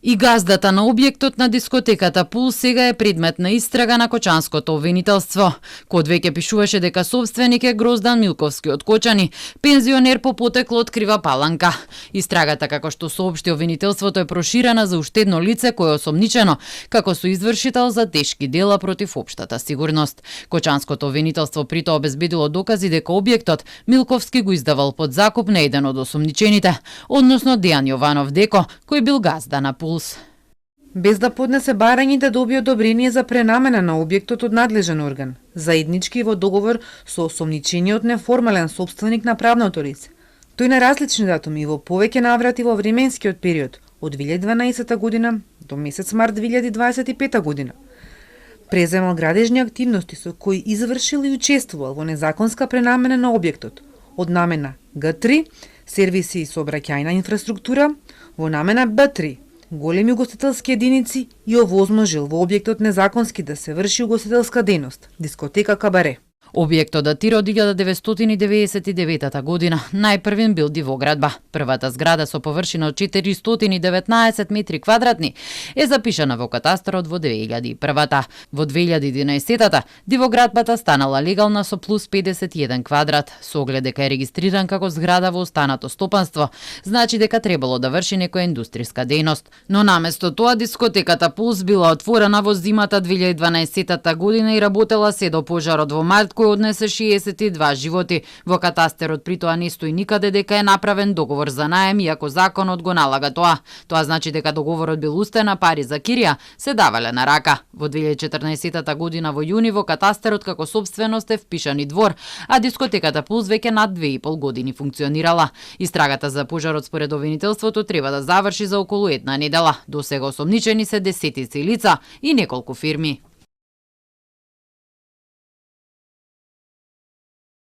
И газдата на објектот на дискотеката Пулс сега е предмет на истрага на кочанското обвинителство. Код веќе пишуваше дека собственик е Гроздан Милковски од Кочани, пензионер по потекло од Крива Паланка. Истрагата, како што соопшти обвинителството, е проширена за уште едно лице кое е осомничено како соизвршител за тешки дела против општата сигурност. Кочанското обвинителство притоа обезбедило докази дека објектот Милковски го издавал под закуп на еден од осомничените, односно Дејан Јованов Деко, кој бил газда на Пулс. Без да поднесе барање да добие одобрение за пренамена на објектот од надлежен орган, заеднички во договор со осомничениот неформален сопственик на правното лице. Тој на различни датуми и во повеќе наврати во временскиот период од 2012 година до месец март 2025 година преземал градежни активности со кои извршил и учествувал во незаконска пренамена на објектот од намена Г3 сервиси и сообраќајна инфраструктура во намена Б3 големи угостителски единици и овозможил во објектот незаконски да се врши угостителска дејност, дискотека Кабаре. Објектот датира од 1999 година. Најпрвен бил дивоградба. Првата зграда со површина од 419 метри квадратни е запишана во катастарот во 2001-та. Во 2011-та дивоградбата станала легална со плюс 51 квадрат. Со оглед дека е регистриран како зграда во останато стопанство, значи дека требало да врши некоја индустријска дејност. Но наместо тоа дискотеката Пулс била отворена во зимата 2012 година и работела се до пожарот во март кој однесе 62 животи. Во катастерот притоа не стои никаде дека е направен договор за наем, иако законот го налага тоа. Тоа значи дека договорот бил устен, а пари за кирија се давале на рака. Во 2014 година во јуни во катастерот како собственост е впишан и двор, а дискотеката Пулс веќе над 2,5 години функционирала. Истрагата за пожарот според обвинителството треба да заврши за околу една недела. Досега осомничени се десетици лица и неколку фирми.